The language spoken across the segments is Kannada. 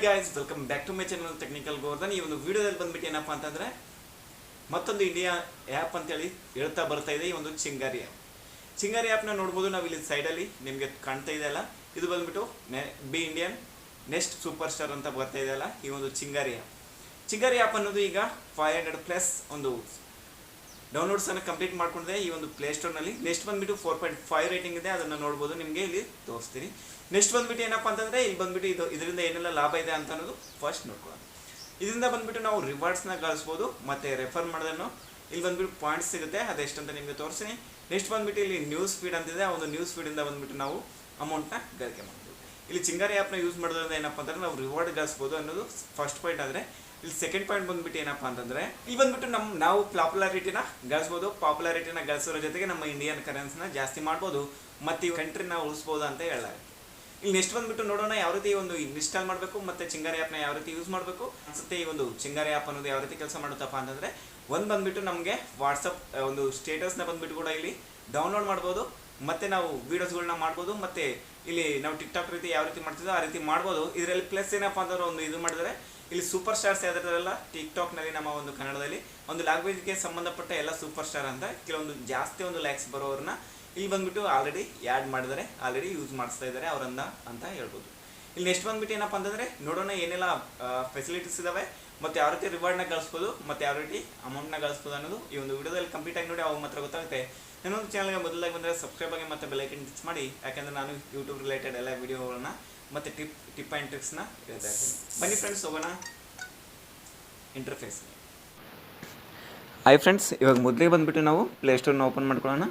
guys, welcome back to my channel Technical Govardhan. ಈ ಒಂದು ವಿಡಿಯೋದಲ್ಲಿ ಬಂದ್ಬಿಟ್ಟು ಏನಪ್ಪಾ ಅಂತಂದ್ರೆ ಮತ್ತೊಂದು ಇಂಡಿಯಾ ಆ್ಯಪ್ ಅಂತ ಹೇಳಿ ಹೇಳ್ತಾ ಬರ್ತಾ ಇದೆ. ಈ ಒಂದು ಚಿಂಗಾರಿ ಆ್ಯಪ್. ಚಿಂಗಾರಿ ಆ್ಯಪ್ನ ನೋಡ್ಬೋದು ನಾವು ಇಲ್ಲಿ ಸೈಡಲ್ಲಿ ನಿಮಗೆ ಕಾಣ್ತಾ ಇದೆ ಅಲ್ಲ, ಇದು ಬಂದ್ಬಿಟ್ಟು B Indian next super star ಅಂತ ಬರ್ತಾ ಇದೆ ಅಲ್ಲ, ಈ ಒಂದು ಚಿಂಗಾರಿ ಆ್ಯಪ್. ಚಿಂಗಾರಿ ಆ್ಯಪ್ ಅನ್ನೋದು ಈಗ 500+ ಒಂದು ಡೌನ್ಲೋಡ್ಸ್ ಅನ್ನು ಕಂಪ್ಲೀಟ್ ಮಾಡ್ಕೊಂಡಿದೆ ಈ ಒಂದು ಪ್ಲೇಸ್ಟೋರ್ನಲ್ಲಿ. ನೆಕ್ಸ್ಟ್ ಬಂದ್ಬಿಟ್ಟು 4.5 ರೇಟಿಂಗ್ ಇದೆ, ಅದನ್ನು ನೋಡ್ಬೋದು, ನಿಮಗೆ ಇಲ್ಲಿ ತೋರಿಸ್ತೀನಿ. ನೆಕ್ಸ್ಟ್ ಬಂದ್ಬಿಟ್ಟು ಏನಪ್ಪ ಅಂತಂದರೆ ಇಲ್ಲಿ ಬಂದ್ಬಿಟ್ಟು ಇದರಿಂದ ಏನೆಲ್ಲ ಲಾಭ ಇದೆ ಅಂತ ಅನ್ನೋದು ಫಸ್ಟ್ ನೋಡ್ಕೊಳ್ಳೋಣ. ಇದರಿಂದ ಬಂದ್ಬಿಟ್ಟು ನಾವು ರಿವಾರ್ಡ್ಸ್ನ ಗಳಿಸ್ಬೋದು, ಮತ್ತು ರೆಫರ್ ಮಾಡೋದನ್ನು ಇಲ್ಲಿ ಬಂದ್ಬಿಟ್ಟು ಪಾಯಿಂಟ್ಸ್ ಸಿಗುತ್ತೆ, ಅದೆಷ್ಟಂತ ನಿಮಗೆ ತೋರಿಸ್ತೀನಿ. ನೆಕ್ಸ್ಟ್ ಬಂದ್ಬಿಟ್ಟು ಇಲ್ಲಿ ನ್ಯೂಸ್ ಫೀಡ್ ಅಂತಿದೆ, ಆ ಒಂದು ನ್ಯೂಸ್ ಫೀಡಿಂದ ಬಂದ್ಬಿಟ್ಟು ನಾವು ಅಮೌಂಟ್ನ ಗಳಿಕೆ ಮಾಡ್ಬೋದು. ಇಲ್ಲಿ ಚಿಂಗಾರಿ ಆ್ಯಪ್ನ ಯೂಸ್ ಮಾಡೋದ್ರಿಂದ ಏನಪ್ಪ ಅಂತಂದರೆ ನಾವು ರಿವಾರ್ಡ್ ಗಳಿಸ್ಬೋದು ಅನ್ನೋದು ಫಸ್ಟ್ ಪಾಯಿಂಟ್. ಆದರೆ ಇಲ್ಲಿ ಸೆಕೆಂಡ್ ಪಾಯಿಂಟ್ ಬಂದ್ಬಿಟ್ಟು ಏನಪ್ಪ ಅಂತಂದರೆ ಇಲ್ಲಿ ಬಂದ್ಬಿಟ್ಟು ನಾವು ಪಾಪ್ಯುಲಾರಿಟಿನ ಗಳಿಸ್ಬೋದು. ಪಾಪ್ಯುಲಾರಿಟಿನ ಗಳಿಸೋದ್ರ ಜೊತೆಗೆ ನಮ್ಮ ಇಂಡಿಯನ್ ಕರೆನ್ಸಿನ ಜಾಸ್ತಿ ಮಾಡ್ಬೋದು ಮತ್ತು ಈ ಕಂಟ್ರಿನ ಉಳಿಸ್ಬೋದು ಅಂತ ಹೇಳಲಾಗುತ್ತೆ. ಇಲ್ಲಿ ನೆಕ್ಸ್ಟ್ ಬಂದ್ಬಿಟ್ಟು ನೋಡೋಣ ಯಾವ ರೀತಿ ಒಂದು ಇನ್ಸ್ಟಾಲ್ ಮಾಡಬೇಕು ಮತ್ತು ಚಿಂಗಾರಿ ಆ್ಯಪ್ನ ಯಾವ ರೀತಿ ಯೂಸ್ ಮಾಡಬೇಕು ಅನ್ಸುತ್ತೆ. ಈ ಒಂದು ಚಿಂಗಾರಿ ಆ್ಯಪ್ ಅನ್ನೋದು ಯಾವ ರೀತಿ ಕೆಲಸ ಮಾಡುತ್ತಪ್ಪ ಅಂತಂದರೆ ಒಂದು ಬಂದ್ಬಿಟ್ಟು ನಮಗೆ ವಾಟ್ಸಪ್ ಒಂದು ಸ್ಟೇಟಸ್ನ ಬಂದ್ಬಿಟ್ಟು ಕೂಡ ಇಲ್ಲಿ ಡೌನ್ಲೋಡ್ ಮಾಡ್ಬೋದು, ಮತ್ತು ನಾವು ವೀಡಿಯೋಸ್ಗಳನ್ನ ಮಾಡ್ಬೋದು, ಮತ್ತು ಇಲ್ಲಿ ನಾವು ಟಿಕ್ಟಾಕ್ ರೀತಿ ಯಾವ ರೀತಿ ಮಾಡ್ತಿದ್ದೋ ಆ ರೀತಿ ಮಾಡ್ಬೋದು. ಇದರಲ್ಲಿ ಪ್ಲಸ್ ಏನಪ್ಪ ಅಂತಂದ್ರೆ ಒಂದು ಇದು ಮಾಡಿದರೆ ಇಲ್ಲಿ ಸೂಪರ್ ಸ್ಟಾರ್ಸ್ ಯಾವ್ದಾರಲ್ಲ ಟಿಕ್ಟಾಕ್ನಲ್ಲಿ ನಮ್ಮ ಒಂದು ಕನ್ನಡದಲ್ಲಿ ಒಂದು ಲ್ಯಾಂಗ್ವೇಜ್ಗೆ ಸಂಬಂಧಪಟ್ಟ ಎಲ್ಲ ಸೂಪರ್ ಸ್ಟಾರ್ ಅಂತ ಕೆಲವೊಂದು ಜಾಸ್ತಿ ಒಂದು ಲ್ಯಾಕ್ಸ್ ಬರೋರನ್ನ ಇಲ್ಲಿ ಬಂದ್ಬಿಟ್ಟು ಆಲ್ರೆಡಿ ಆ್ಯಡ್ ಮಾಡಿದರೆ, ಆಲ್ರೆಡಿ ಯೂಸ್ ಮಾಡಿಸ್ತಾ ಇದ್ದಾರೆ ಅವರನ್ನ ಅಂತ ಹೇಳ್ಬೋದು. ಇಲ್ಲಿ ನೆಕ್ಸ್ಟ್ ಬಂದ್ಬಿಟ್ಟು ಏನಪ್ಪ ಅಂತಂದರೆ ನೋಡೋಣ ಏನೆಲ್ಲ ಫೆಸಿಲಿಟೀಸ್ ಇದ್ದಾವೆ ಮತ್ತು ಯಾವ ರೀತಿ ರಿವಾರ್ಡ್ನ ಗಳಿಸ್ಬೋದು ಮತ್ತು ಯಾವ ರೀತಿ ಅಮೌಂಟ್ನ ಗಳಿಸ್ಬೋದು ಅನ್ನೋದು ಈ ಒಂದು ವಿಡಿಯೋದಲ್ಲಿ ಕಂಪ್ಲೀಟಾಗಿ ನೋಡಿ ಅವಾಗ ಮಾತ್ರ ಗೊತ್ತಾಗುತ್ತೆ. ನನ್ನೊಂದು ಚಾನಲ್ಗೆ ಮೊದಲಾಗಿ ಬಂದರೆ ಸಬ್ಸ್ಕ್ರೈಬ್ ಆಗಿ ಮತ್ತು ಬೆಲೈಕನ್ ಟಚ್ ಮಾಡಿ, ಯಾಕೆಂದರೆ ನಾನು ಯೂಟ್ಯೂಬ್ ರಿಲೇಟೆಡ್ ಎಲ್ಲ ವೀಡಿಯೋಗಳನ್ನ ಮತ್ತು ಟಿಪ್ ಆ್ಯಂಡ್ ಟ್ರಿಕ್ಸ್ನ ಹೇಳ್ತಾ ಇರ್ತೀನಿ. ಬನ್ನಿ ಫ್ರೆಂಡ್ಸ್, ಹೋಗೋಣ ಇಂಟರ್ಫೇಸ್. ಹಾಯ್ ಫ್ರೆಂಡ್ಸ್, ಇವಾಗ ಮೊದಲಿಗೆ ಬಂದುಬಿಟ್ಟು ನಾವು ಪ್ಲೇಸ್ಟೋರ್ನ ಓಪನ್ ಮಾಡ್ಕೊಳ್ಳೋಣ.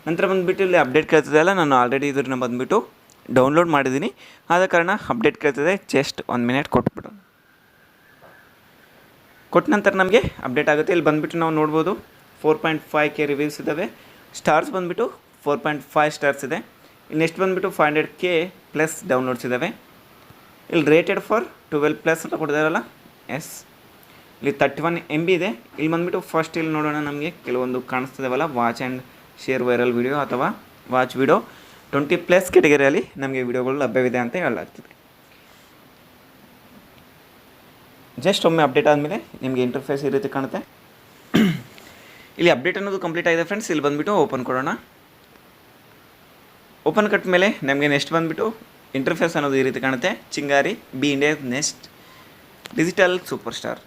ನಂತರ ಬಂದುಬಿಟ್ಟು ಇಲ್ಲಿ ಅಪ್ಡೇಟ್ ಕೇಳ್ತಿದೆ ಅಲ್ಲ, ನಾನು ಆಲ್ರೆಡಿ ಇದನ್ನ ಬಂದುಬಿಟ್ಟು ಡೌನ್ಲೋಡ್ ಮಾಡಿದ್ದೀನಿ, ಆದ ಕಾರಣ ಅಪ್ಡೇಟ್ ಕೇಳ್ತಿದೆ. ಜಸ್ಟ್ 1 ಮಿನಿಟ್ ಕೊಟ್ಬಿಡೋಣ. ಕೊಟ್ಟ ನಂತರ ನಮಗೆ ಅಪ್ಡೇಟ್ ಆಗುತ್ತೆ. ಇಲ್ಲಿ ಬಂದುಬಿಟ್ಟು ನಾವು ನೋಡ್ಬೋದು 4.5K ರಿವ್ಯೂಸ್ ಇದ್ದಾವೆ. ಸ್ಟಾರ್ಸ್ ಬಂದುಬಿಟ್ಟು 4.5 ಸ್ಟಾರ್ಸ್ ಇದೆ. ನೆಕ್ಸ್ಟ್ ಬಂದುಬಿಟ್ಟು 500K ಪ್ಲಸ್ ಡೌನ್ಲೋಡ್ಸ್ ಇದ್ದಾವೆ. ಇಲ್ಲಿ ರೇಟೆಡ್ ಫಾರ್ 12+ ಅಂತ ಕೊಟ್ಟಿದ್ದಾರಲ್ಲ, ಎಸ್. ಇಲ್ಲಿ 31 MB ಇದೆ. ಇಲ್ಲಿ ಬಂದುಬಿಟ್ಟು ಫಸ್ಟ್ ಇಲ್ಲಿ ನೋಡೋಣ, ನಮಗೆ ಕೆಲವೊಂದು ಕಾಣಿಸ್ತಿದ್ದಾವಲ್ಲ, watch and share viral video ಅಥವಾ ವಾಚ್ ವಿಡಿಯೋ 20+ ಕೆಟಗರಿಯಲ್ಲಿ ನಮಗೆ ವಿಡಿಯೋಗಳು ಲಭ್ಯವಿದೆ ಅಂತ ಹೇಳಲಾಗ್ತದೆ. ಜಸ್ಟ್ ಒಮ್ಮೆ ಅಪ್ಡೇಟ್ ಆದಮೇಲೆ ನಿಮಗೆ ಇಂಟರ್ಫೇಸ್ ಈ ರೀತಿ ಕಾಣುತ್ತೆ. ಇಲ್ಲಿ ಅಪ್ಡೇಟ್ ಅನ್ನೋದು ಕಂಪ್ಲೀಟ್ ಆಗಿದೆ ಫ್ರೆಂಡ್ಸ್. ಇಲ್ಲಿ ಬಂದುಬಿಟ್ಟು ಓಪನ್ ಕೊಡೋಣ. ಓಪನ್ ಕಟ್ ಮೇಲೆ ನಮಗೆ ನೆಕ್ಸ್ಟ್ ಬಂದುಬಿಟ್ಟು ಇಂಟರ್ಫೇಸ್ ಅನ್ನೋದು ಈ ರೀತಿ ಕಾಣುತ್ತೆ. Chingari B India next digital super star.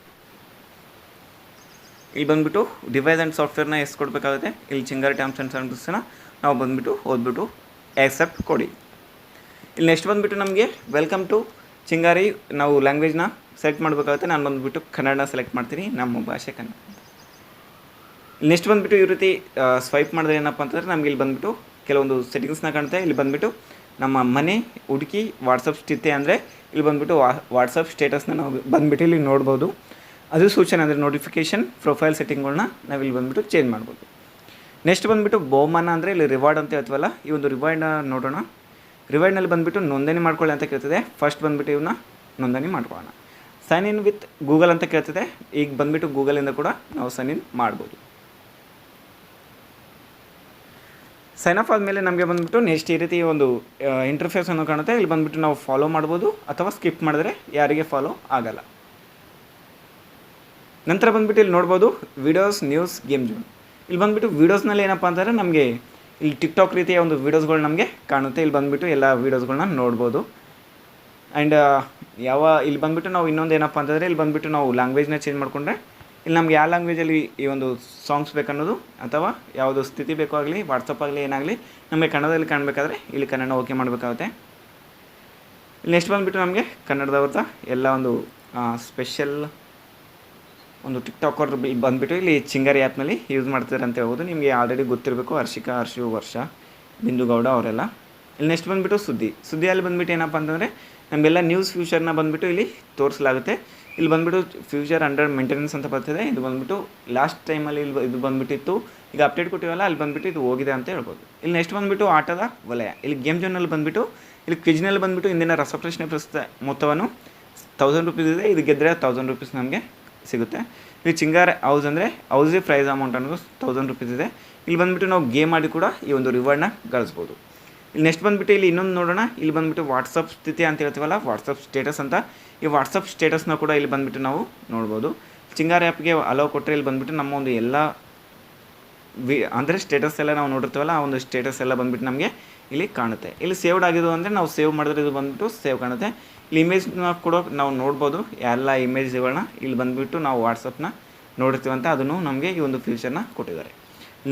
ಇಲ್ಲಿ ಬಂದುಬಿಟ್ಟು ಡಿವೈಸ್ ಆ್ಯಂಡ್ ಸಾಫ್ಟ್ವೇರ್ನ ಎಷ್ಟು ಕೊಡಬೇಕಾಗುತ್ತೆ. ಇಲ್ಲಿ ಚಿಂಗಾರಿ ಟರ್ಮ್ಸ್ ಆ್ಯಂಡ್ ಕಂಡೀಷನ್ಸ್ನ ನಾವು ಬಂದುಬಿಟ್ಟು ಓದ್ಬಿಟ್ಟು ಆಕ್ಸೆಪ್ಟ್ ಕೊಡಿ. ಇಲ್ಲಿ ನೆಕ್ಸ್ಟ್ ಬಂದುಬಿಟ್ಟು ನಮಗೆ ವೆಲ್ಕಮ್ ಟು ಚಿಂಗಾರಿ, ನಾವು ಲ್ಯಾಂಗ್ವೇಜ್ನ ಸೆಲೆಕ್ಟ್ ಮಾಡಬೇಕಾಗುತ್ತೆ. ನಾನು ಬಂದುಬಿಟ್ಟು ಕನ್ನಡ ಸೆಲೆಕ್ಟ್ ಮಾಡ್ತೀನಿ, ನಮ್ಮ ಭಾಷೆ ಕನ್ನಡ. ನೆಕ್ಸ್ಟ್ ಬಂದುಬಿಟ್ಟು ಈ ರೀತಿ ಸ್ವೈಪ್ ಮಾಡಿದ್ರೆ ಏನಪ್ಪ ಅಂತಂದರೆ ನಮಗೆ ಇಲ್ಲಿ ಬಂದುಬಿಟ್ಟು ಕೆಲವೊಂದು ಸೆಟ್ಟಿಂಗ್ಸ್ನ ಕಾಣುತ್ತೆ. ಇಲ್ಲಿ ಬಂದುಬಿಟ್ಟು ನಮ್ಮ ಮನೆ ಹುಡುಕಿ ವಾಟ್ಸಪ್ ಸ್ಥಿತಿ ಅಂದರೆ ಇಲ್ಲಿ ಬಂದುಬಿಟ್ಟು ವಾಟ್ಸಪ್ ಸ್ಟೇಟಸ್ನ ನಾವು ಬಂದುಬಿಟ್ಟು ಇಲ್ಲಿ ನೋಡ್ಬೋದು. ಅದು ಸೂಚನೆ ಅಂದರೆ ನೋಟಿಫಿಕೇಷನ್ ಪ್ರೊಫೈಲ್ ಸೆಟ್ಟಿಂಗ್ಗಳನ್ನ ನಾವಿಲ್ಲಿ ಬಂದುಬಿಟ್ಟು ಚೇಂಜ್ ಮಾಡ್ಬೋದು. ನೆಕ್ಸ್ಟ್ ಬಂದುಬಿಟ್ಟು ಬಹುಮಾನ ಅಂದರೆ ಇಲ್ಲಿ ರಿವಾರ್ಡ್ ಅಂತ ಹೇಳ್ತೀವಲ್ಲ, ಈ ಒಂದು ರಿವಾರ್ಡ್ನ ನೋಡೋಣ. ರಿವಾರ್ಡ್ನಲ್ಲಿ ಬಂದುಬಿಟ್ಟು ನೋಂದಣಿ ಮಾಡ್ಕೊಳ್ಳಿ ಅಂತ ಕೇಳ್ತಿದೆ. ಫಸ್ಟ್ ಬಂದುಬಿಟ್ಟು ಇವನ್ನ ನೋಂದಣಿ ಮಾಡ್ಕೊಳ್ಳೋಣ. ಸೈನ್ ಇನ್ ವಿತ್ ಗೂಗಲ್ ಅಂತ ಕೇಳ್ತಿದೆ. ಈಗ ಬಂದುಬಿಟ್ಟು ಗೂಗಲಿಂದ ಕೂಡ ನಾವು ಸೈನ್ ಇನ್ ಮಾಡ್ಬೋದು. ಸೈನ್ ಅಪ್ ಆದಮೇಲೆ ನಮಗೆ ಬಂದುಬಿಟ್ಟು ನೆಕ್ಸ್ಟ್ ಈ ರೀತಿ ಒಂದು ಇಂಟರ್ಫೇಸನ್ನು ಕಾಣುತ್ತೆ. ಇಲ್ಲಿ ಬಂದುಬಿಟ್ಟು ನಾವು ಫಾಲೋ ಮಾಡ್ಬೋದು ಅಥವಾ ಸ್ಕಿಪ್ ಮಾಡಿದ್ರೆ ಯಾರಿಗೆ ಫಾಲೋ ಆಗಲ್ಲ. ನಂತರ ಬಂದುಬಿಟ್ಟು ಇಲ್ಲಿ ನೋಡ್ಬೋದು ವೀಡಿಯೋಸ್, ನ್ಯೂಸ್, ಗೇಮ್ ಜೋನ್. ಇಲ್ಲಿ ಬಂದುಬಿಟ್ಟು ವೀಡಿಯೋಸ್ನಲ್ಲಿ ಏನಪ್ಪ ಅಂತಂದರೆ ನಮಗೆ ಇಲ್ಲಿ ಟಿಕ್ಟಾಕ್ ರೀತಿಯ ಒಂದು ವೀಡಿಯೋಸ್ಗಳು ನಮಗೆ ಕಾಣುತ್ತೆ. ಇಲ್ಲಿ ಬಂದುಬಿಟ್ಟು ಎಲ್ಲ ವೀಡಿಯೋಸ್ಗಳನ್ನ ನೋಡ್ಬೋದು. ಆ್ಯಂಡ್ ಇಲ್ಲಿ ಬಂದುಬಿಟ್ಟು ನಾವು ಇನ್ನೊಂದು ಏನಪ್ಪ ಅಂತಂದರೆ ಇಲ್ಲಿ ಬಂದುಬಿಟ್ಟು ನಾವು ಲ್ಯಾಂಗ್ವೇಜ್ನ ಚೇಂಜ್ ಮಾಡಿಕೊಂಡ್ರೆ ಇಲ್ಲಿ ನಮ್ಗೆ ಯಾವ ಲ್ಯಾಂಗ್ವೇಜಲ್ಲಿ ಈ ಒಂದು ಸಾಂಗ್ಸ್ ಬೇಕನ್ನೋದು ಅಥವಾ ಯಾವುದು ಸ್ಥಿತಿ ಬೇಕೋ ಆಗಲಿ, ವಾಟ್ಸಪ್ ಆಗಲಿ, ಏನಾಗಲಿ ನಮಗೆ ಕನ್ನಡದಲ್ಲಿ ಕಾಣಬೇಕಾದ್ರೆ ಇಲ್ಲಿ ಕನ್ನಡ ಓಕೆ ಮಾಡಬೇಕಾಗುತ್ತೆ. ಇಲ್ಲಿ ನೆಕ್ಸ್ಟ್ ಬಂದುಬಿಟ್ಟು ನಮಗೆ ಕನ್ನಡದವ್ರದ್ದು ಎಲ್ಲ ಒಂದು ಸ್ಪೆಷಲ್ ಒಂದು ಟಿಕ್ಟಾಕರ್ ಬಂದುಬಿಟ್ಟು ಇಲ್ಲಿ ಚಿಂಗಾರಿ ಆ್ಯಪ್ನಲ್ಲಿ ಯೂಸ್ ಮಾಡ್ತಿದ್ದಾರೆ ಅಂತ ಹೇಳ್ಬೋದು. ನಿಮಗೆ ಆಲ್ರೆಡಿ ಗೊತ್ತಿರಬೇಕು, ಹರ್ಷಿಕಾ, ಹರ್ಷು, ವರ್ಷ, ಬಿಂದು ಗೌಡ ಅವರೆಲ್ಲ. ಇಲ್ಲಿ ನೆಕ್ಸ್ಟ್ ಬಂದುಬಿಟ್ಟು ಸುದ್ದಿಯಲ್ಲಿ ಬಂದುಬಿಟ್ಟು ಏನಪ್ಪ ಅಂತಂದರೆ ನಮಗೆಲ್ಲ ನ್ಯೂಸ್ ಫ್ಯೂಚರ್ನ ಬಂದುಬಿಟ್ಟು ಇಲ್ಲಿ ತೋರಿಸಲಾಗುತ್ತೆ. ಇಲ್ಲಿ ಬಂದುಬಿಟ್ಟು ಫ್ಯೂಚರ್ ಅಂಡರ್ ಮೇಂಟೆನೆನ್ಸ್ ಅಂತ ಬರ್ತಿದೆ. ಇದು ಬಂದುಬಿಟ್ಟು ಲಾಸ್ಟ್ ಟೈಮಲ್ಲಿ ಇದು ಬಂದುಬಿಟ್ಟಿತ್ತು, ಈಗ ಅಪ್ಡೇಟ್ ಕೊಟ್ಟಿವಲ್ಲ, ಅಲ್ಲಿ ಬಂದುಬಿಟ್ಟು ಇದು ಹೋಗಿದೆ ಅಂತ ಹೇಳ್ಬೋದು. ಇಲ್ಲಿ ನೆಕ್ಸ್ಟ್ ಬಂದುಬಿಟ್ಟು ಆಟದ ವಲಯ. ಇಲ್ಲಿ ಗೇಮ್ ಜೋನಲ್ಲಿ ಬಂದುಬಿಟ್ಟು ಇಲ್ಲಿ ಕ್ವಿಜ್ನಲ್ಲಿ ಬಂದುಬಿಟ್ಟು ಇಂದಿನ ರಸಪ್ರಶ್ನೆ ಪ್ರಸ್ತುತ ಮೊತ್ತವನ್ನು 1000 ರೂಪೀಸ್ ಇದೆ. ಇದು ಗೆದ್ದರೆ 1000 ರೂಪೀಸ್ ನಮಗೆ ಸಿಗುತ್ತೆ. ಇಲ್ಲಿ ಚಿಂಗಾರಿ ಹೌಸ್ ಅಂದರೆ ಹೌಸ್ಗೆ ಪ್ರೈಸ್ ಅಮೌಂಟ್ ಅನ್ನೋದು 1000 ರೂಪೀಸ್ ಇದೆ. ಇಲ್ಲಿ ಬಂದುಬಿಟ್ಟು ನಾವು ಗೇಮ್ ಮಾಡಿ ಕೂಡ ಈ ಒಂದು ರಿವಾರ್ಡ್ನ ಗಳಿಸ್ಬೋದು. ಇಲ್ಲಿ ನೆಕ್ಸ್ಟ್ ಬಂದುಬಿಟ್ಟು ಇಲ್ಲಿ ಇನ್ನೊಂದು ನೋಡೋಣ. ಇಲ್ಲಿ ಬಂದುಬಿಟ್ಟು ವಾಟ್ಸಪ್ ಸ್ಥಿತಿ ಅಂತ ಹೇಳ್ತೀವಲ್ಲ, ವಾಟ್ಸಪ್ ಸ್ಟೇಟಸ್ ಅಂತ. ಈ ವಾಟ್ಸಪ್ ಸ್ಟೇಟಸ್ನ ಕೂಡ ಇಲ್ಲಿ ಬಂದುಬಿಟ್ಟು ನಾವು ನೋಡ್ಬೋದು. ಚಿಂಗಾರಿ ಆ್ಯಪ್ಗೆ ಅಲೋ ಕೊಟ್ಟರೆ ಇಲ್ಲಿ ಬಂದುಬಿಟ್ಟು ನಮ್ಮ ಒಂದು ಎಲ್ಲ ಅಂದರೆ ಸ್ಟೇಟಸ್ ಎಲ್ಲ ನಾವು ನೋಡಿರ್ತೀವಲ್ಲ, ಆ ಒಂದು ಸ್ಟೇಟಸ್ ಎಲ್ಲ ಬಂದುಬಿಟ್ಟು ನಮಗೆ ಇಲ್ಲಿ ಕಾಣುತ್ತೆ. ಇಲ್ಲಿ ಸೇವ್ಡ್ ಆಗಿದ್ದು ಅಂದರೆ ನಾವು ಸೇವ್ ಮಾಡಿದ್ರೆ ಇದು ಬಂದುಬಿಟ್ಟು ಸೇವ್ ಕಾಣುತ್ತೆ. ಇಲ್ಲಿ ಇಮೇಜ್ನ ಕೂಡ ನಾವು ನೋಡ್ಬೋದು, ಎಲ್ಲ ಇಮೇಜ್ಗಳನ್ನ ಇಲ್ಲಿ ಬಂದುಬಿಟ್ಟು ನಾವು ವಾಟ್ಸಪ್ನ ನೋಡಿರ್ತೀವಂತ ಅದನ್ನು ನಮಗೆ ಈ ಒಂದು ಫ್ಯೂಚರ್ನ ಕೊಟ್ಟಿದ್ದಾರೆ.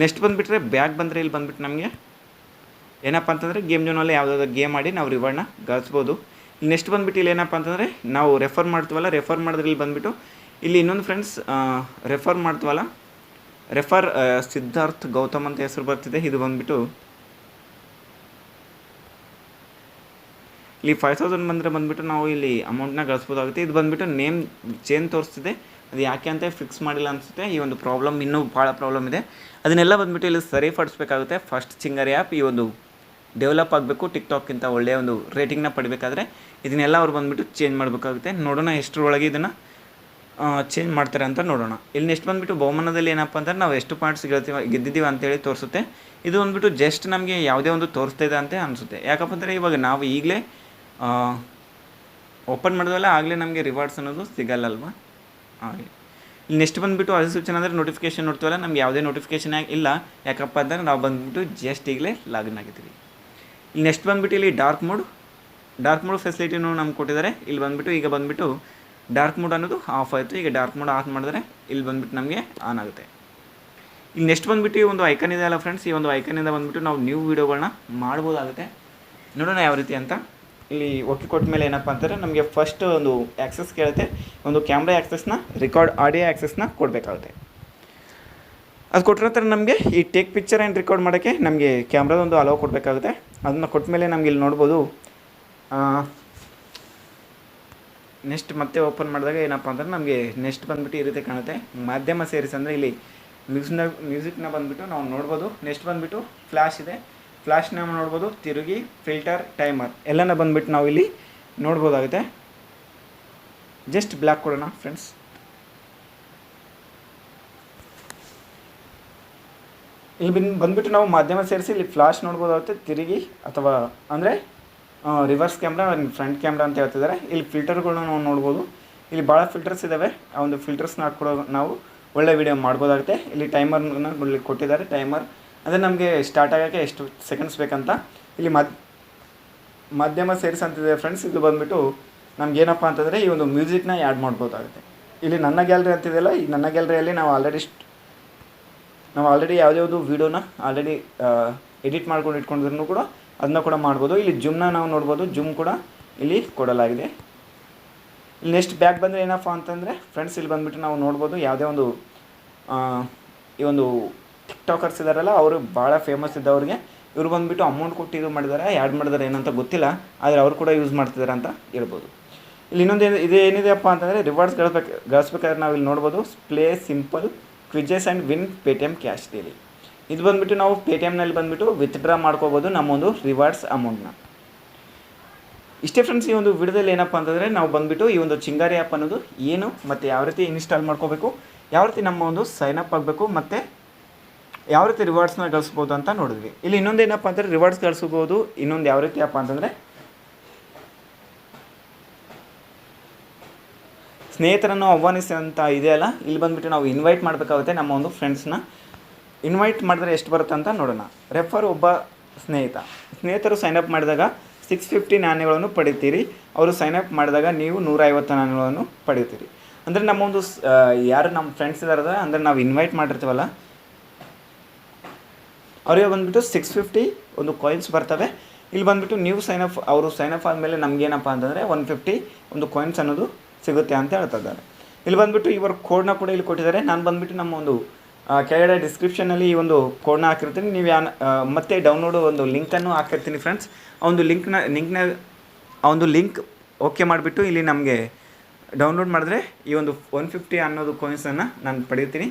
ನೆಕ್ಸ್ಟ್ ಬಂದುಬಿಟ್ರೆ ಬ್ಯಾಗ್ ಬಂದರೆ ಇಲ್ಲಿ ಬಂದುಬಿಟ್ಟು ನಮಗೆ ಏನಪ್ಪ ಅಂತಂದರೆ ಗೇಮ್ ಜೋನಲ್ಲಿ ಯಾವುದಾದ್ರು ಗೇಮ್ ಆಡಿ ನಾವು ರಿವಾರ್ಡ್ನ ಗಳಿಸ್ಬೋದು. ನೆಕ್ಸ್ಟ್ ಬಂದುಬಿಟ್ಟು ಇಲ್ಲಿ ಏನಪ್ಪ ಅಂತಂದರೆ ನಾವು ರೆಫರ್ ಮಾಡ್ತೀವಲ್ಲ, ರೆಫರ್ ಮಾಡಿದ್ರೆ ಇಲ್ಲಿ ಬಂದುಬಿಟ್ಟು ಇಲ್ಲಿ ಇನ್ನೊಂದು ಫ್ರೆಂಡ್ಸ್ ರೆಫರ್ ಮಾಡ್ತೀವಲ್ಲ, ರೆಫರ್ ಸಿದ್ಧಾರ್ಥ್ ಗೌತಮ್ ಅಂತ ಹೆಸರು ಬರ್ತಿದೆ. ಇದು ಬಂದುಬಿಟ್ಟು ಇಲ್ಲಿ 5000 ಬಂದರೆ ಬಂದುಬಿಟ್ಟು ನಾವು ಇಲ್ಲಿ ಅಮೌಂಟ್ನ ಗಳಿಸ್ಬೋದಾಗುತ್ತೆ. ಇದು ಬಂದುಬಿಟ್ಟು ನೇಮ್ ಚೇಂಜ್ ತೋರಿಸ್ತಿದೆ, ಅದು ಯಾಕೆ ಅಂತ ಫಿಕ್ಸ್ ಮಾಡಿಲ್ಲ ಅನಿಸುತ್ತೆ. ಈ ಒಂದು ಪ್ರಾಬ್ಲಮ್ ಇನ್ನೂ ಭಾಳ ಪ್ರಾಬ್ಲಮ್ ಇದೆ, ಅದನ್ನೆಲ್ಲ ಬಂದುಬಿಟ್ಟು ಇಲ್ಲಿ ಸರಿಪಡಿಸ್ಬೇಕಾಗುತ್ತೆ. ಫಸ್ಟ್ ಚಿಂಗಾರಿ ಆ್ಯಪ್ ಈ ಒಂದು ಡೆವಲಪ್ ಆಗಬೇಕು, ಟಿಕ್ಟಾಕ್ಗಿಂತ ಒಳ್ಳೆಯ ಒಂದು ರೇಟಿಂಗ್ನ ಪಡಿಬೇಕಾದ್ರೆ ಇದನ್ನೆಲ್ಲ ಅವ್ರು ಬಂದುಬಿಟ್ಟು ಚೇಂಜ್ ಮಾಡಬೇಕಾಗುತ್ತೆ. ನೋಡೋಣ ಎಷ್ಟರೊಳಗೆ ಇದನ್ನು ಚೇಂಜ್ ಮಾಡ್ತಾರೆ ಅಂತ ನೋಡೋಣ. ಇಲ್ಲಿ ನೆಕ್ಸ್ಟ್ ಬಂದುಬಿಟ್ಟು ಬಹುಮಾನದಲ್ಲಿ ಏನಪ್ಪ ಅಂತಂದ್ರೆ ನಾವು ಎಷ್ಟು ಪಾಯಿಂಟ್ಸ್ ಗೆದ್ದಿದ್ದೀವಿ ಅಂತೇಳಿ ತೋರಿಸುತ್ತೆ. ಇದು ಬಂದುಬಿಟ್ಟು ಜಸ್ಟ್ ನಮಗೆ ಯಾವುದೇ ಒಂದು ತೋರಿಸ್ತಾ ಇದೆ ಅಂತ ಅನಿಸುತ್ತೆ. ಯಾಕಪ್ಪ ಅಂದರೆ ಇವಾಗ ನಾವು ಈಗಲೇ ಓಪನ್ ಮಾಡಿದ್ವಲ್ಲ, ಆಗಲೇ ನಮಗೆ ರಿವಾರ್ಡ್ಸ್ ಅನ್ನೋದು ಸಿಗಲ್ಲಲ್ವ, ಹಾಗೆ. ಇಲ್ಲಿ ನೆಕ್ಸ್ಟ್ ಬಂದುಬಿಟ್ಟು ಅಧಿಸೂಚನೆ ಅಂದರೆ ನೋಟಿಫಿಕೇಷನ್ ನೋಡ್ತೀವಲ್ಲ, ನಮ್ಗೆ ಯಾವುದೇ ನೋಟಿಫಿಕೇಷನ್ ಇಲ್ಲ. ಯಾಕಪ್ಪ ಅಂದರೆ ನಾವು ಬಂದುಬಿಟ್ಟು ಜಸ್ಟ್ ಈಗಲೇ ಲಾಗಿನ್ ಆಗಿದ್ದೀವಿ. ಇಲ್ಲಿ ನೆಕ್ಸ್ಟ್ ಬಂದುಬಿಟ್ಟು ಇಲ್ಲಿ ಡಾರ್ಕ್ ಮೋಡ್ ಫೆಸಿಲಿಟಿನೂ ನಮ್ಗೆ ಕೊಟ್ಟಿದ್ದಾರೆ. ಇಲ್ಲಿ ಬಂದುಬಿಟ್ಟು ಈಗ ಬಂದುಬಿಟ್ಟು ಡಾರ್ಕ್ ಮೋಡ್ ಅನ್ನೋದು ಆಫ್ ಆಯಿತು. ಈಗ ಡಾರ್ಕ್ ಮೋಡ್ ಆಫ್ ಮಾಡಿದ್ರೆ ಇಲ್ಲಿ ಬಂದುಬಿಟ್ಟು ನಮಗೆ ಆನ್ ಆಗುತ್ತೆ. ಇಲ್ಲಿ ನೆಕ್ಸ್ಟ್ ಬಂದುಬಿಟ್ಟು ಈ ಒಂದು ಐಕನ್ ಇದೆ ಅಲ್ಲ ಫ್ರೆಂಡ್ಸ್, ಈ ಒಂದು ಐಕನಿಂದ ಬಂದುಬಿಟ್ಟು ನಾವು ನ್ಯೂ ವೀಡಿಯೋಗಳನ್ನ ಮಾಡ್ಬೋದಾಗುತ್ತೆ. ನೋಡೋಣ ಯಾವ ರೀತಿ ಅಂತ. ಇಲ್ಲಿ ಒಕ್ಕೆ ಕೊಟ್ಟ ಮೇಲೆ ಏನಪ್ಪ ಅಂತಂದರೆ ನಮಗೆ ಫಸ್ಟ್ ಒಂದು ಆ್ಯಕ್ಸೆಸ್ ಕೇಳುತ್ತೆ, ಒಂದು ಕ್ಯಾಮ್ರಾ ಆ್ಯಕ್ಸೆಸ್ನ, ರೆಕಾರ್ಡ್ ಆಡಿಯೋ ಆ್ಯಕ್ಸೆಸ್ನ ಕೊಡಬೇಕಾಗುತ್ತೆ. ಅದು ಕೊಟ್ಟಿರೋ ಥರ ನಮಗೆ ಈ ಟೇಕ್ ಪಿಕ್ಚರ್ ಆ್ಯಂಡ್ ರೆಕಾರ್ಡ್ ಮಾಡೋಕ್ಕೆ ನಮಗೆ ಕ್ಯಾಮ್ರಾದೊಂದು ಅಲೋ ಕೊಡಬೇಕಾಗುತ್ತೆ. ಅದನ್ನು ಕೊಟ್ಟ ಮೇಲೆ ನಮ್ಗೆ ಇಲ್ಲಿ ನೋಡ್ಬೋದು. ನೆಕ್ಸ್ಟ್ ಮತ್ತೆ ಓಪನ್ ಮಾಡಿದಾಗ ಏನಪ್ಪ ಅಂತಂದ್ರೆ ನಮಗೆ ನೆಕ್ಸ್ಟ್ ಬಂದುಬಿಟ್ಟು ಈ ರೀತಿ ಕಾಣುತ್ತೆ. ಮಾಧ್ಯಮ ಸೇರಿಸಿ ಅಂದರೆ ಇಲ್ಲಿ ಮ್ಯೂಸಿಕ್ನ ಬಂದುಬಿಟ್ಟು ನಾವು ನೋಡ್ಬೋದು. ನೆಕ್ಸ್ಟ್ ಬಂದುಬಿಟ್ಟು ಫ್ಲ್ಯಾಶ್ ಇದೆ, ಫ್ಲ್ಯಾಶ್ನ ನೋಡ್ಬೋದು. ತಿರುಗಿ, ಫಿಲ್ಟರ್, ಟೈಮರ್ ಎಲ್ಲನ ಬಂದುಬಿಟ್ಟು ನಾವು ಇಲ್ಲಿ ನೋಡ್ಬೋದಾಗುತ್ತೆ. ಜಸ್ಟ್ ಬ್ಲ್ಯಾಕ್ ಕೊಡೋಣ ಫ್ರೆಂಡ್ಸ್. ಇಲ್ಲಿ ಬಂದುಬಿಟ್ಟು ನಾವು ಮಾಧ್ಯಮ ಸೇರಿಸಿ ಇಲ್ಲಿ ಫ್ಲಾಶ್ ನೋಡ್ಬೋದಾಗುತ್ತೆ. ತಿರುಗಿ ಅಥವಾ ಅಂದರೆ ರಿವರ್ಸ್ ಕ್ಯಾಮ್ರಾ, ಫ್ರಂಟ್ ಕ್ಯಾಮ್ರಾ ಅಂತ ಹೇಳ್ತಿದ್ದಾರೆ. ಇಲ್ಲಿ ಫಿಲ್ಟರ್ಗಳನ್ನ ನಾವು ನೋಡ್ಬೋದು. ಇಲ್ಲಿ ಭಾಳ ಫಿಲ್ಟರ್ಸ್ ಇದ್ದಾವೆ, ಆ ಒಂದು ಫಿಲ್ಟರ್ಸ್ನ ಹಾಕ್ಕೊಡೋ ನಾವು ಒಳ್ಳೆ ವೀಡಿಯೋ ಮಾಡ್ಬೋದಾಗುತ್ತೆ. ಇಲ್ಲಿ ಟೈಮರ್ನ ಇಲ್ಲಿ ಕೊಟ್ಟಿದ್ದಾರೆ. ಟೈಮರ್ ಅಂದರೆ ನಮಗೆ ಸ್ಟಾರ್ಟ್ ಆಗೋಕ್ಕೆ ಎಷ್ಟು ಸೆಕೆಂಡ್ಸ್ ಬೇಕಂತ. ಇಲ್ಲಿ ಮಾಧ್ಯಮ ಸೇರಿಸಿ ಅಂತಿದೆ ಫ್ರೆಂಡ್ಸ್. ಇದು ಬಂದುಬಿಟ್ಟು ನಮಗೇನಪ್ಪ ಅಂತಂದರೆ ಈ ಒಂದು ಮ್ಯೂಸಿಕ್ನ ಆ್ಯಡ್ ಮಾಡ್ಬೋದಾಗುತ್ತೆ. ಇಲ್ಲಿ ನನ್ನ ಗ್ಯಾಲರಿ ಅಂತಿದೆಯಲ್ಲ, ಈ ನನ್ನ ಗ್ಯಾಲರಿಯಲ್ಲಿ ನಾವು ಆಲ್ರೆಡಿ ಯಾವುದ್ಯಾವುದು ವೀಡಿಯೋನ ಆಲ್ರೆಡಿ ಎಡಿಟ್ ಮಾಡ್ಕೊಂಡು ಇಟ್ಕೊಂಡಿದ್ರು ಕೂಡ ಅದನ್ನ ಕೂಡ ಮಾಡ್ಬೋದು. ಇಲ್ಲಿ ಜೂಮ್ನ ನಾವು ನೋಡ್ಬೋದು, ಜೂಮ್ ಕೂಡ ಇಲ್ಲಿ ಕೊಡಲಾಗಿದೆ. ಇಲ್ಲಿ ನೆಕ್ಸ್ಟ್ ಬ್ಯಾಕ್ ಬಂದರೆ ಏನಪ್ಪ ಅಂತಂದರೆ ಫ್ರೆಂಡ್ಸ್, ಇಲ್ಲಿ ಬಂದುಬಿಟ್ಟು ನಾವು ನೋಡ್ಬೋದು ಯಾವುದೇ ಒಂದು ಈ ಒಂದು ಟಿಕ್ಟಾಕರ್ಸ್ ಇದ್ದಾರಲ್ಲ, ಅವರು ಭಾಳ ಫೇಮಸ್ ಇದ್ದವ್ರಿಗೆ ಇವರು ಬಂದುಬಿಟ್ಟು ಅಮೌಂಟ್ ಕೊಟ್ಟು ಇದು ಮಾಡಿದ್ದಾರೆ, ಆ್ಯಡ್ ಮಾಡಿದ್ದಾರೆ ಏನಂತ ಗೊತ್ತಿಲ್ಲ, ಆದರೆ ಅವರು ಕೂಡ ಯೂಸ್ ಮಾಡ್ತಿದ್ದಾರೆ ಅಂತ ಹೇಳ್ಬೋದು. ಇಲ್ಲಿ ಇನ್ನೊಂದು ಏನಿದೆಯಪ್ಪ ಅಂತಂದರೆ ರಿವಾರ್ಡ್ಸ್ ಗಳಿಸ್ಬೇಕಾದ್ರೆ ನಾವು ಇಲ್ಲಿ ನೋಡ್ಬೋದು. Play simple quizzes and win Paytm cash daily. ಇದು ಬಂದುಬಿಟ್ಟು ನಾವು ಪೇಟಿಎಮ್ನಲ್ಲಿ ಬಂದುಬಿಟ್ಟು ವಿತ್ಡ್ರಾ ಮಾಡ್ಕೋಬೋದು ನಮ್ಮ ಒಂದು ರಿವಾರ್ಡ್ಸ್ ಅಮೌಂಟ್ನ. ಇಷ್ಟೇ ಫ್ರೆಂಡ್ಸ್, ಈ ಒಂದು ವಿಡಿಯೋದಲ್ಲಿ ಏನಪ್ಪ ಅಂತಂದರೆ ನಾವು ಬಂದುಬಿಟ್ಟು ಈ ಒಂದು ಚಿಂಗಾರಿ ಆ್ಯಪ್ ಅನ್ನೋದು ಏನು ಮತ್ತು ಯಾವ ರೀತಿ ಇನ್ಸ್ಟಾಲ್ ಮಾಡ್ಕೋಬೇಕು, ಯಾವ ರೀತಿ ನಮ್ಮ ಒಂದು ಸೈನಪ್ ಆಗಬೇಕು ಮತ್ತು ಯಾವ ರೀತಿ ರಿವಾರ್ಡ್ಸ್ನ ಗಳಿಸ್ಬೋದು ಅಂತ ನೋಡಿದ್ವಿ. ಇಲ್ಲಿ ಇನ್ನೊಂದು ಏನಪ್ಪ ಅಂತಂದರೆ ರಿವಾರ್ಡ್ಸ್ ಗಳಿಸ್ಬೋದು. ಇನ್ನೊಂದು ಯಾವ ರೀತಿ ಅಪ್ಪ ಅಂತಂದರೆ ಸ್ನೇಹಿತರನ್ನು ಆಹ್ವಾನಿಸಿ ಅಂತ ಇದೆಯಲ್ಲ, ಇಲ್ಲಿ ಬಂದುಬಿಟ್ಟು ನಾವು ಇನ್ವೈಟ್ ಮಾಡಬೇಕಾಗುತ್ತೆ ನಮ್ಮ ಒಂದು ಫ್ರೆಂಡ್ಸ್ನ. ಇನ್ವೈಟ್ ಮಾಡಿದ್ರೆ ಎಷ್ಟು ಬರುತ್ತೆ ಅಂತ ನೋಡೋಣ. ರೆಫರ್ ಒಬ್ಬ ಸ್ನೇಹಿತರು ಸೈನಪ್ ಮಾಡಿದಾಗ 650 ನಾಣ್ಯಗಳನ್ನು ಪಡಿತೀರಿ. ಅವರು ಸೈನಪ್ ಮಾಡಿದಾಗ ನೀವು 150 ನಾಣ್ಯಗಳನ್ನು ಪಡಿತೀರಿ. ಅಂದರೆ ನಮ್ಮ ಒಂದು ಯಾರು ನಮ್ಮ ಫ್ರೆಂಡ್ಸ್ ಇದ್ದಾರೆ ಅಂದರೆ ನಾವು ಇನ್ವೈಟ್ ಮಾಡಿರ್ತೀವಲ್ಲ, ಅವರಿಗೆ ಬಂದುಬಿಟ್ಟು 650 ಒಂದು ಕಾಯಿನ್ಸ್ ಬರ್ತವೆ. ಇಲ್ಲಿ ಬಂದುಬಿಟ್ಟು ನೀವು ಅವರು ಸೈನಪ್ ಆದಮೇಲೆ ನಮಗೇನಪ್ಪ ಅಂತಂದರೆ 150 ಒಂದು ಕಾಯಿನ್ಸ್ ಅನ್ನೋದು ಸಿಗುತ್ತೆ ಅಂತ ಹೇಳ್ತಾ ಇದ್ದಾರೆ. ಇಲ್ಲಿ ಬಂದುಬಿಟ್ಟು ಇವರ ಕೋಡ್ನ ಕೂಡ ಇಲ್ಲಿ ಕೊಟ್ಟಿದ್ದಾರೆ. ನಾನು ಬಂದುಬಿಟ್ಟು ನಮ್ಮ ಒಂದು ಕೆಳಗಡೆ ಡಿಸ್ಕ್ರಿಪ್ಷನಲ್ಲಿ ಈ ಒಂದು ಕೋಡ್ನ ಹಾಕಿರ್ತೀನಿ. ನೀವು ಮತ್ತೆ ಡೌನ್ಲೋಡು ಒಂದು ಲಿಂಕನ್ನು ಹಾಕಿರ್ತೀನಿ ಫ್ರೆಂಡ್ಸ್. ಆ ಒಂದು ಲಿಂಕ್ ಓಕೆ ಮಾಡಿಬಿಟ್ಟು ಇಲ್ಲಿ ನಮಗೆ ಡೌನ್ಲೋಡ್ ಮಾಡಿದ್ರೆ ಈ ಒಂದು 150 ಅನ್ನೋದು ಕಾಯಿನ್ಸನ್ನು ನಾನು ಪಡೀತೀನಿ.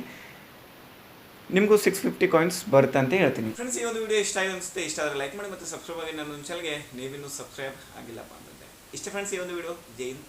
ನಿಮಗೂ 650 ಕಾಯಿನ್ಸ್ ಬರುತ್ತೆ ಅಂತ ಹೇಳ್ತೀನಿ. ಫ್ರೆಂಡ್ಸ್, ಈ ಒಂದು ವಿಡಿಯೋ ಇಷ್ಟ ಆಗಿದೆ ಅನಿಸುತ್ತೆ. ಇಷ್ಟ ಆದರೆ ಲೈಕ್ ಮಾಡಿ ಮತ್ತು ಸಬ್ಸ್ಕ್ರೈಬ್ ಆಗಿ ನನ್ನ ಚಾನಲ್ಗೆ ನೀವಿನ್ನೂ ಸಬ್ಸ್ಕ್ರೈಬ್ ಆಗಿಲ್ಲಪ್ಪ ಅಂತಂದರೆ ಇಷ್ಟ ಫ್ರೆಂಡ್ಸ್, ಈ ಒಂದು ವಿಡಿಯೋ ಜೈ ಹಿಂದ್.